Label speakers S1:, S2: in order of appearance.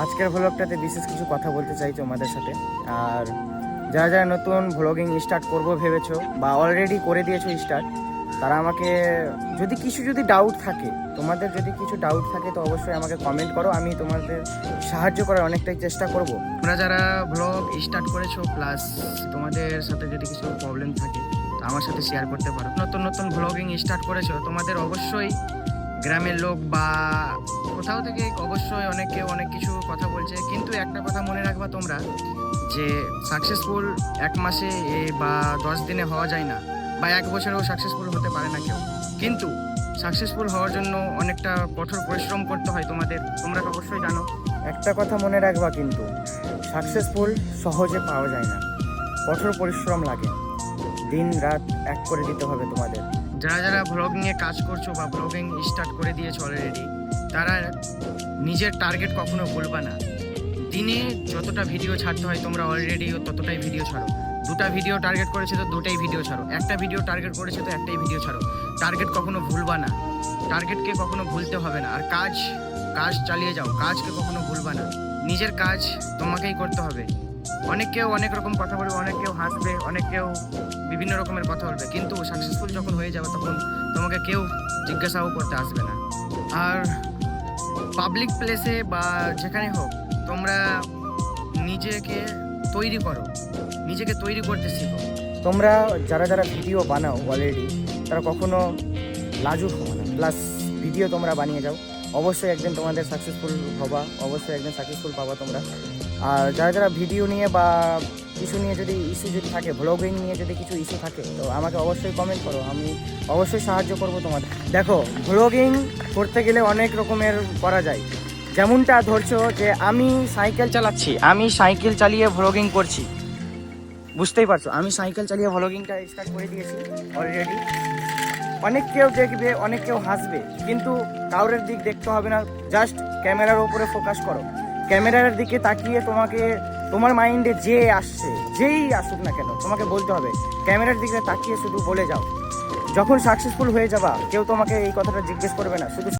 S1: আজকের ভ্লগটাতে বিশেষ কিছু কথা বলতে চাই তোমাদের সাথে। আর যারা যারা নতুন ভ্লগিং স্টার্ট করবো ভেবেছো বা অলরেডি করে দিয়েছো স্টার্ট, তারা আমাকে যদি ডাউট থাকে, তোমাদের যদি কিছু ডাউট থাকে তো অবশ্যই আমাকে কমেন্ট করো, আমি তোমাদের সাহায্য করার অনেকটাই চেষ্টা করব। তোমরা যারা ভ্লগ স্টার্ট করেছো প্লাস তোমাদের সাথে যদি কিছু প্রবলেম থাকে তো আমার সাথে শেয়ার করতে পারো। নতুন নতুন ভ্লগিং স্টার্ট করেছো, তোমাদের অবশ্যই গ্রামের লোক বা কোথাও থেকে অবশ্যই অনেকে অনেক কিছু কথা বলছে, কিন্তু একটা কথা মনে রাখবা তোমরা, যে সাকসেসফুল 1 মাসে বা 10 দিনে হওয়া যায় না, বা 1 বছরেও সাকসেসফুল হতে পারে না কেউ। কিন্তু সাকসেসফুল হওয়ার জন্য অনেকটা কঠোর পরিশ্রম করতে হয় তোমরা তো অবশ্যই জানো। একটা কথা মনে রাখবা, কিন্তু সাকসেসফুল সহজে পাওয়া যায় না, কঠোর পরিশ্রম লাগে, দিন রাত এক করে দিতে হবে তোমাদের। যারা যারা ভ্লগ নিয়ে কাজ করছো বা ভ্লগিং স্টার্ট করে দিয়েছো অলরেডি, তারা নিজের টার্গেট কখনো ভুলবা না। দিনে যতটা ভিডিও ছাড়তে হয় তোমরা অলরেডি ততটাই ভিডিও ছাড়ো। 2টা ভিডিও টার্গেট করেছে তো 2টাই ভিডিও ছাড়ো, 1টা ভিডিও টার্গেট করেছে তো 1টাই ভিডিও ছাড়ো। টার্গেট কখনো ভুলবা না, টার্গেটকে কখনো ভুলতে হবে না। আর কাজ চালিয়ে যাও, কাজকে কখনো ভুলবা না। নিজের কাজ তোমাকেই করতে হবে। অনেক কেউ অনেক রকম কথা বলবে, অনেক কেউ হাসবে, অনেক কেউ বিভিন্ন রকমের কথা বলবে, কিন্তু সাকসেসফুল যখন হয়ে যাবে তখন তোমাকে কেউ জিজ্ঞাসাও করতে আসবে না। আর পাবলিক প্লেসে বা যেখানে হোক, তোমরা নিজেকে তৈরি করো, নিজেকে তৈরি করতে শিখো। তোমরা যারা যারা ভিডিও বানাও অলরেডি, তারা কখনো লাজুক হবো না, প্লাস ভিডিও তোমরা বানিয়ে যাও, অবশ্যই একদিন তোমাদের সাকসেসফুল হবা, অবশ্যই একদিন সাকসেসফুল পাবা তোমরা। আর যারা যারা ভিডিও নিয়ে বা কিছু নিয়ে যদি ইস্যু যদি থাকে, ভ্লগিং নিয়ে যদি কিছু ইস্যু থাকে, তো আমাকে অবশ্যই কমেন্ট করো, আমি অবশ্যই সাহায্য করবো তোমাদের। দেখো, ভ্লগিং করতে গেলে অনেক রকমের করা যায়। যেমনটা ধরছো যে আমি সাইকেল চালাচ্ছি, আমি সাইকেল চালিয়ে ভ্লগিং করছি, বুঝতেই পারছো, আমি সাইকেল চালিয়ে ভ্লগিংটা স্টার্ট করে দিয়েছি অলরেডি। অনেক কেউ দেখবে, অনেক কেউ হাসবে, কিন্তু কাউরের দিক দেখতে হবে না, জাস্ট ক্যামেরার উপরে ফোকাস করো। ক্যামেরার দিকে তাকিয়ে তোমাকে, তোমার মাইন্ডে যে আসছে, যেই আসুক না কেন, তোমাকে বলতে হবে, ক্যামেরার দিকে তাকিয়ে শুধু বলে যাও। যখন সাকসেসফুল হয়ে যাবা, কেউ তোমাকে এই কথাটা জিজ্ঞেস করবে না, শুধু